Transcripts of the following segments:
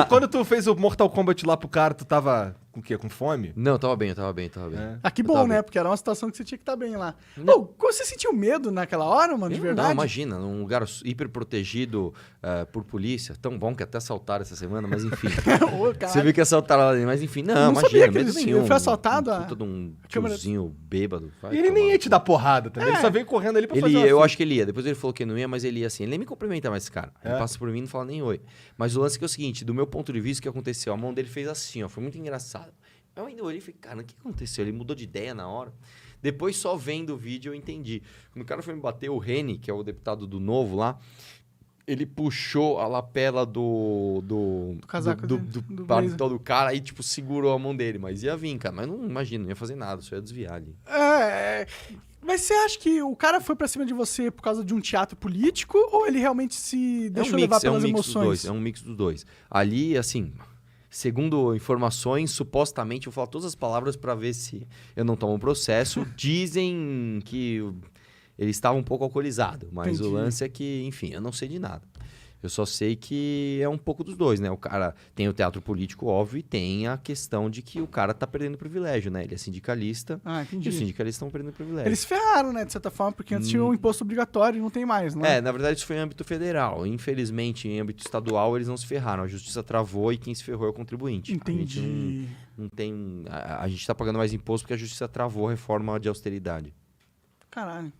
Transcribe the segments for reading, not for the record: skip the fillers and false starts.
Quando tu fez o Mortal Kombat lá pro cara, tu tava com o quê? Com fome? Não, tava bem. Ah, que bom, né? Porque era uma situação que você tinha que estar bem lá. Pô, você sentiu medo naquela hora, mano, de verdade? Não, imagina, num lugar hiper protegido por polícia. Tão bom que até assaltaram essa semana, mas enfim. Você viu que assaltaram lá, mas enfim, não imagina, medo nenhum. Ele foi assaltado? Todo um tiozinho bêbado. E ele nem ia te dar porrada, tá? Ele só veio correndo ali pra fazer Eu acho que ele ia. Depois ele falou que não ia, mas ele ia assim. Ele nem me cumprimenta mais esse cara. Ele passa por mim e não fala nem oi. Mas o lance é o seguinte, do meu ponto de vista, o que aconteceu? A mão dele fez assim, ó. Foi muito engraçado. Eu ainda olhei e falei, cara, o que aconteceu? Ele mudou de ideia na hora. Depois, só vendo o vídeo, eu entendi. Quando o cara foi me bater, o Reni, que é o deputado do Novo lá, ele puxou a lapela do casaco do paletó do cara e, tipo, segurou a mão dele. Mas ia vir, cara. Mas não imagina, não ia fazer nada, só ia desviar ali. Mas você acha que o cara foi pra cima de você por causa de um teatro político ou ele realmente se deixou levar pelas emoções? É um mix dos dois. Ali, assim, segundo informações, supostamente, vou falar todas as palavras pra ver se eu não tomo um processo. Dizem que ele estava um pouco alcoolizado, mas o lance é que, enfim, eu não sei de nada. Eu só sei que é um pouco dos dois, né? O cara tem o teatro político, óbvio, e tem a questão de que o cara tá perdendo privilégio, né? Ele é sindicalista e os sindicalistas estão perdendo privilégio. Eles ferraram, né, de certa forma, porque antes tinha um imposto obrigatório e não tem mais, né? Na verdade isso foi em âmbito federal. Infelizmente, em âmbito estadual, eles não se ferraram. A justiça travou e quem se ferrou é o contribuinte. Entendi. A gente não tem... A gente tá pagando mais imposto porque a justiça travou a reforma de austeridade. Caralho.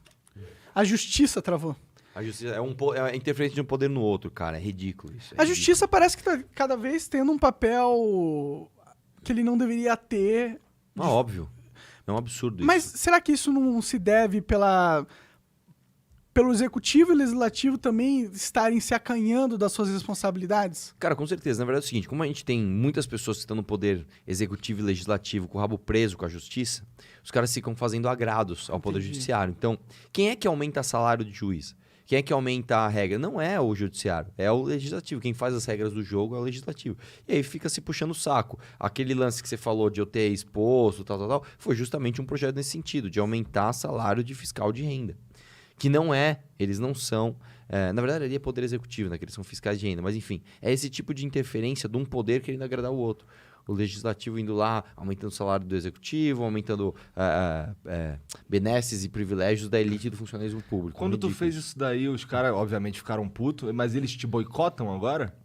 A justiça travou. A justiça é a interferência de um poder no outro, cara. É ridículo isso. A justiça parece que tá cada vez tendo um papel que ele não deveria ter. Óbvio. É um absurdo Mas isso. será que isso não se deve pelo executivo e legislativo também estarem se acanhando das suas responsabilidades? Cara, com certeza. Na verdade é o seguinte, como a gente tem muitas pessoas que estão no poder executivo e legislativo com o rabo preso com a justiça, os caras ficam fazendo agrados ao poder judiciário. Então, quem é que aumenta o salário de juiz? Quem é que aumenta a regra? Não é o judiciário, é o legislativo. Quem faz as regras do jogo é o legislativo. E aí fica se puxando o saco. Aquele lance que você falou de eu ter exposto, tal, foi justamente um projeto nesse sentido, de aumentar o salário de fiscal de renda. Que não é, eles não são... na verdade, ali é poder executivo, né? Que eles são fiscais de renda. Mas, enfim, é esse tipo de interferência de um poder querendo agradar o outro. O legislativo indo lá, aumentando o salário do executivo, aumentando benesses e privilégios da elite do funcionalismo público. Quando tu fez isso daí, os caras, obviamente, ficaram putos, mas eles te boicotam agora?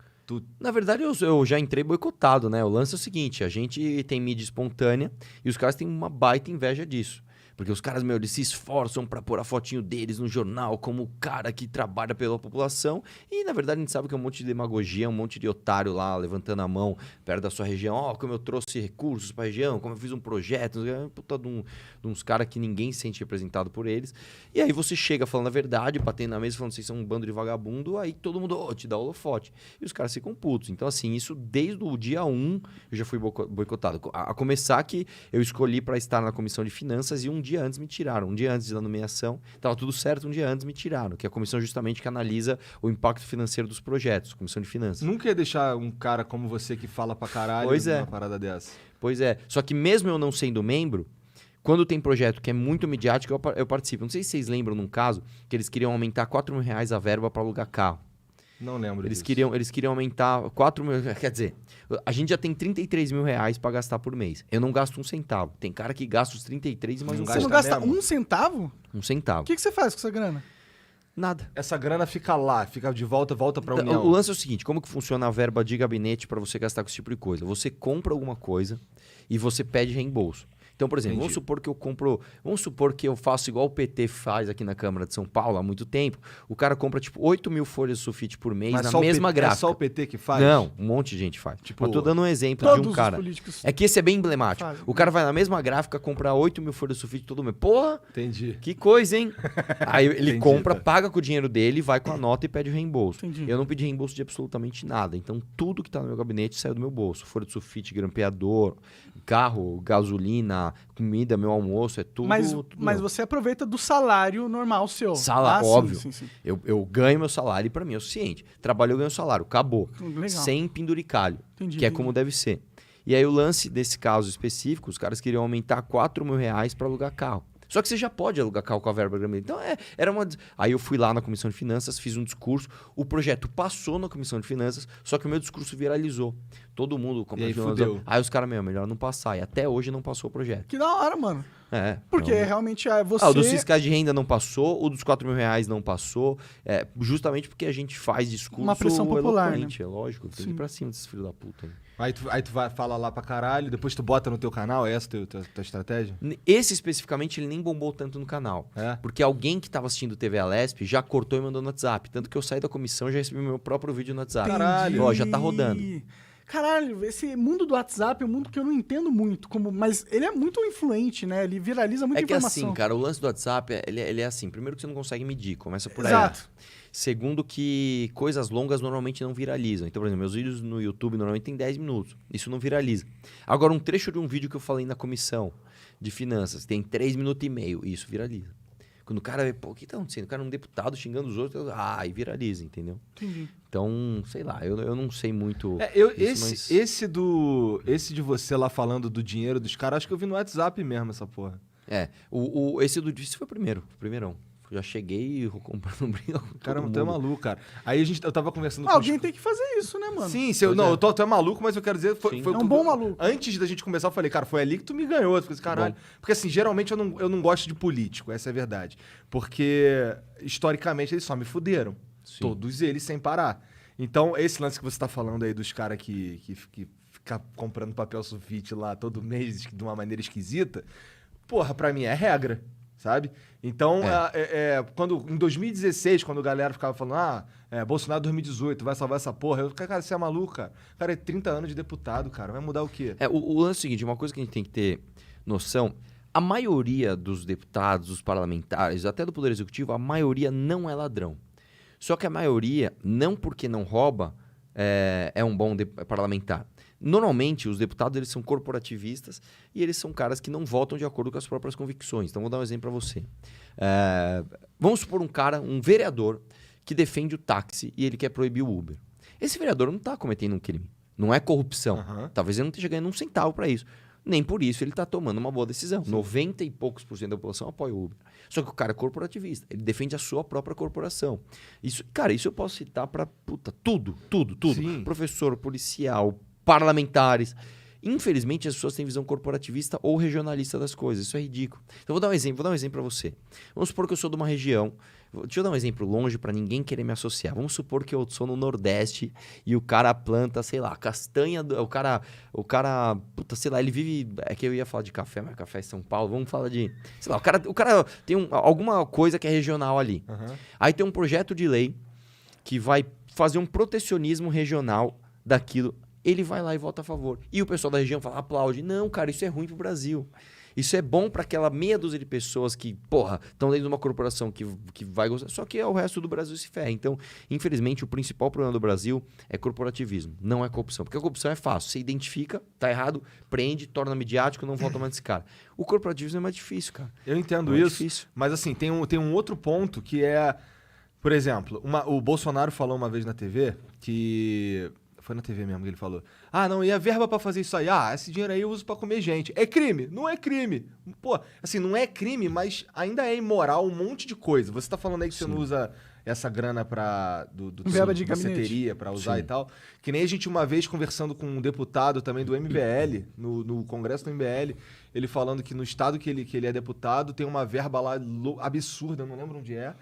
Na verdade, eu já entrei boicotado, né? O lance é o seguinte, a gente tem mídia espontânea e os caras têm uma baita inveja disso. Porque os caras, eles se esforçam pra pôr a fotinho deles no jornal como o cara que trabalha pela população. E, na verdade, a gente sabe que é um monte de demagogia, um monte de otário lá levantando a mão perto da sua região. Como eu trouxe recursos pra região, como eu fiz um projeto. Puta de uns caras que ninguém se sente representado por eles. E aí você chega falando a verdade, batendo na mesa, falando que vocês são um bando de vagabundo. Aí todo mundo te dá holofote. E os caras ficam putos. Então, assim, isso desde o dia 1 eu já fui boicotado. A começar que eu escolhi pra estar na comissão de finanças e um dia antes me tiraram. Um dia antes da nomeação, estava tudo certo, um dia antes me tiraram. Que é a comissão justamente que analisa o impacto financeiro dos projetos, comissão de finanças. Nunca ia deixar um cara como você que fala pra caralho numa parada dessa. Pois é. Só que mesmo eu não sendo membro, quando tem projeto que é muito midiático, eu participo. Não sei se vocês lembram num caso que eles queriam aumentar R$4.000 a verba para alugar carro. Não lembro disso. Eles queriam aumentar 4 mil... Quer dizer, a gente já tem R$33.000 para gastar por mês. Eu não gasto um centavo. Tem cara que gasta os 33 e mais um Você não gasta um centavo? Um centavo. O que você faz com essa grana? Nada. Essa grana fica lá, fica de volta pra União. O lance é o seguinte, como que funciona a verba de gabinete para você gastar com esse tipo de coisa? Você compra alguma coisa e você pede reembolso. Então, por exemplo, vamos supor que eu faço igual o PT faz aqui na Câmara de São Paulo há muito tempo. O cara compra, 8 mil folhas de sulfite por mês na mesma gráfica. É só o PT que faz? Não, um monte de gente faz. Mas tô dando um exemplo de um cara. É que esse é bem emblemático. O cara vai na mesma gráfica comprar 8 mil folhas de sulfite todo mês. Porra! Entendi. Que coisa, hein? Aí ele compra, paga com o dinheiro dele, vai com a nota e pede o reembolso. Entendi. Eu não pedi reembolso de absolutamente nada. Então, tudo que tá no meu gabinete saiu do meu bolso. Folha de sulfite, grampeador, carro, gasolina, comida, meu almoço, é tudo. Mas você aproveita do salário normal seu. Salário, óbvio. Sim. Eu ganho meu salário e pra mim é o suficiente. Trabalho, eu ganho salário, acabou. Legal. Sem penduricalho, Entendi. É como deve ser. E aí o lance desse caso específico, os caras queriam aumentar R$4.000 para alugar carro. Só que você já pode alugar carro com a verba gramínea. Então, era uma... Aí eu fui lá na Comissão de Finanças, fiz um discurso, o projeto passou na Comissão de Finanças, só que o meu discurso viralizou. Todo mundo... E aí fudeu. Aí os caras, melhor não passar. E até hoje não passou o projeto. Que da hora, mano. Porque não. realmente você... O dos fiscais de renda não passou, o dos 4 mil reais não passou, justamente porque a gente faz discurso uma pressão popular, eloquente, né? É lógico. Tem que ir pra cima desses filhos da puta. Né? Aí tu vai falar lá pra caralho, depois tu bota no teu canal, é essa tua estratégia? Esse especificamente, ele nem bombou tanto no canal. Porque alguém que tava assistindo TV Alesp já cortou e mandou no WhatsApp. Tanto que eu saí da comissão e já recebi meu próprio vídeo no WhatsApp. Caralho. Ó, já tá rodando. Caralho, esse mundo do WhatsApp é um mundo que eu não entendo muito, mas ele é muito influente, né? Ele viraliza muita informação. É que assim, cara, o lance do WhatsApp, ele é assim. Primeiro que você não consegue medir, começa por aí. Exato. Segundo que coisas longas normalmente não viralizam. Então, por exemplo, meus vídeos no YouTube normalmente tem 10 minutos. Isso não viraliza. Agora, um trecho de um vídeo que eu falei na comissão de finanças tem 3 minutos e meio. Isso viraliza. Quando o cara vê, pô, o que tá acontecendo? O cara é um deputado xingando os outros, e viraliza, entendeu? Entendi. Então, sei lá, eu não sei muito. Esse de você lá falando do dinheiro dos caras, acho que eu vi no WhatsApp mesmo essa porra. Esse do Difícil foi o primeirão. Já cheguei comprando um brinco. Caramba, tu é maluco, cara. Aí eu tava conversando com alguém tem que fazer isso, né, mano? Sim, tu é maluco, mas eu quero dizer... Foi um bom maluco. Antes da gente começar, eu falei, cara, foi ali que tu me ganhou. Eu falei, caralho. Porque assim, geralmente eu não gosto de político, essa é a verdade. Porque, historicamente, eles só me fuderam. Sim. Todos eles, sem parar. Então, esse lance que você tá falando aí dos caras que ficam comprando papel sulfite lá todo mês de uma maneira esquisita, porra, pra mim é regra. Sabe? Então, quando, em 2016, quando a galera ficava falando, Bolsonaro 2018, vai salvar essa porra, eu falei, cara, você é maluco, cara. O cara é 30 anos de deputado, cara, vai mudar o quê? O lance é o seguinte, uma coisa que a gente tem que ter noção, a maioria dos deputados, dos parlamentares, até do Poder Executivo, a maioria não é ladrão. Só que a maioria, não porque não rouba, é um bom parlamentar. Normalmente, os deputados eles são corporativistas e eles são caras que não votam de acordo com as próprias convicções. Então, vou dar um exemplo para você. Vamos supor um vereador que defende o táxi e ele quer proibir o Uber. Esse vereador não está cometendo um crime. Não é corrupção. Uhum. Talvez ele não esteja ganhando um centavo para isso. Nem por isso ele está tomando uma boa decisão. Sim. 90 e poucos % da população apoia o Uber. Só que o cara é corporativista. Ele defende a sua própria corporação. Isso eu posso citar para tudo. Sim. Professor, policial, parlamentares. Infelizmente, as pessoas têm visão corporativista ou regionalista das coisas. Isso é ridículo. Então, vou dar um exemplo para você. Vamos supor que eu sou de uma região. Deixa eu dar um exemplo longe para ninguém querer me associar. Vamos supor que eu sou no Nordeste e o cara planta, sei lá, castanha. O cara, puta, sei lá, ele vive. É que eu ia falar de café, mas café é São Paulo. Vamos falar de. Sei lá, o cara tem alguma coisa que é regional ali. Uhum. Aí tem um projeto de lei que vai fazer um protecionismo regional daquilo. Ele vai lá e vota a favor. E o pessoal da região fala, aplaude. Não, cara, isso é ruim pro Brasil. Isso é bom para aquela meia dúzia de pessoas que, estão dentro de uma corporação que vai gostar. Só que o resto do Brasil se ferra. Então, infelizmente, o principal problema do Brasil é corporativismo, não é corrupção. Porque a corrupção é fácil. Você identifica, tá errado, prende, torna midiático, não volta mais desse cara. O corporativismo é mais difícil, cara. Eu entendo isso, difícil. Mas assim, tem um outro ponto que é... Por exemplo, o Bolsonaro falou uma vez na TV que... Foi na TV mesmo que ele falou. Não, e a verba pra fazer isso aí? Esse dinheiro aí eu uso pra comer gente. É crime? Não é crime. Pô, assim, não é crime, mas ainda é imoral um monte de coisa. Você tá falando aí que Sim. você não usa essa grana verba de você teria pra usar Sim. e tal. Que nem a gente uma vez conversando com um deputado também do MBL, no Congresso do MBL, ele falando que no estado que ele é deputado tem uma verba lá absurda, eu não lembro onde é.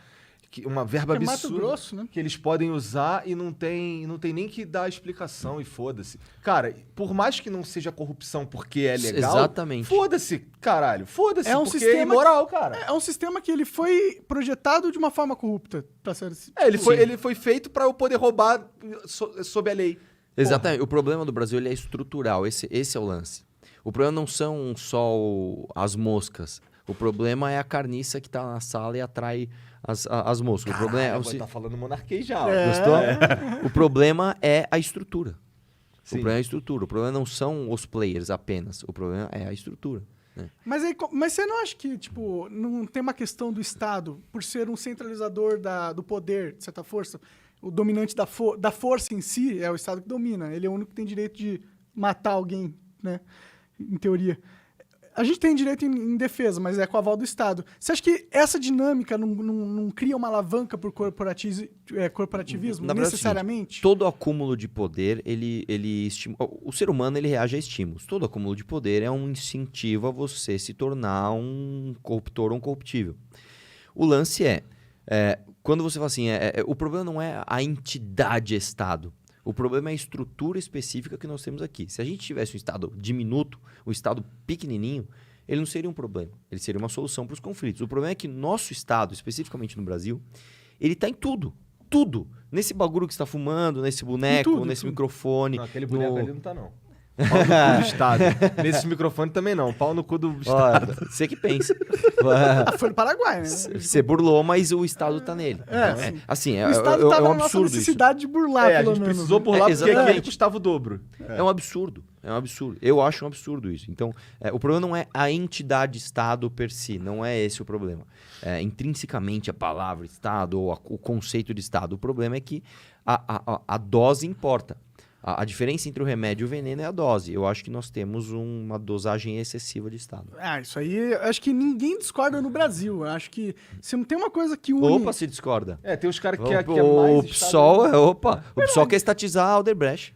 Uma verba absurda Mato Grosso, né? Que eles podem usar e não tem nem que dar explicação e foda-se. Cara, por mais que não seja corrupção porque é legal... Exatamente. Foda-se, caralho. Foda-se, porque sistema, é imoral, cara. É um sistema que ele foi projetado de uma forma corrupta. Pra ser assim. Ele foi feito pra eu poder roubar sob a lei. Exatamente. Porra. O problema do Brasil ele é estrutural. Esse é o lance. O problema não são só as moscas. O problema é a carniça que tá na sala e atrai... As moscas. Caralho, o problema é tá falando monarquejal. Gostou? O problema é a estrutura. Sim. O problema é a estrutura. O problema não são os players apenas. O problema é a estrutura. Né? Mas você não acha que, tipo, não tem uma questão do Estado, por ser um centralizador do poder, de certa força, o dominante da força em si é o Estado que domina. Ele é o único que tem direito de matar alguém, né? Em teoria. a gente tem direito em defesa, mas é com o aval do Estado. Você acha que essa dinâmica não cria uma alavanca por corporativismo, Na verdade, necessariamente? Todo acúmulo de poder, o ser humano ele reage a estímulos. Todo acúmulo de poder é um incentivo a você se tornar um corruptor ou um corruptível. O lance quando você fala assim, o problema não é a entidade Estado. O problema é a estrutura específica que nós temos aqui. Se a gente tivesse um Estado diminuto, um Estado pequenininho, ele não seria um problema. Ele seria uma solução para os conflitos. O problema é que nosso Estado, especificamente no Brasil, ele está em tudo. Tudo. Nesse bagulho que você está fumando, nesse boneco, nesse microfone. Não, aquele boneco ali não tá, não. Pau no cu do Estado. Nesse microfone também não. Pau no cu do Estado. Você que pensa. Foi no Paraguai, né? Você burlou, mas o Estado tá nele. Assim, O Estado tava um na nossa absurdo isso. necessidade de burlar, A pelo gente menos. precisou burlar porque exatamente. aquele custava o dobro. É um absurdo. É um absurdo. Eu acho um absurdo isso. Então, o problema não é a entidade Estado per si. Não é esse o problema. Intrinsecamente, a palavra Estado ou o conceito de Estado. O problema é que a dose importa. A diferença entre o remédio e o veneno é a dose. Eu acho que nós temos uma dosagem excessiva de Estado. Isso aí, eu acho que ninguém discorda no Brasil. Eu acho que se não tem uma coisa que une... Opa, se discorda. Tem os caras que O é mais PSOL o PSOL quer estatizar a Odebrecht.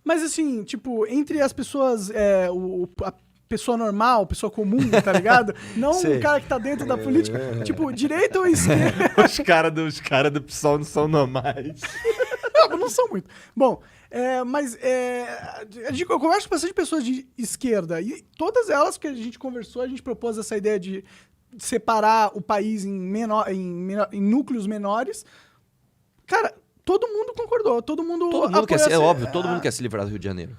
Mas assim, tipo, entre as pessoas, a pessoa normal, pessoa comum, tá ligado? Não Sei. o cara que tá dentro da política. Tipo, direita ou esquerda? Os caras do PSOL não são normais. Não são muito. Bom, eu converso com bastante pessoas de esquerda e todas elas que a gente conversou, a gente propôs essa ideia de separar o país em núcleos menores. Cara, todo mundo concordou, todo mundo Todo mundo quer apoia é óbvio, todo mundo quer se livrar do Rio de Janeiro.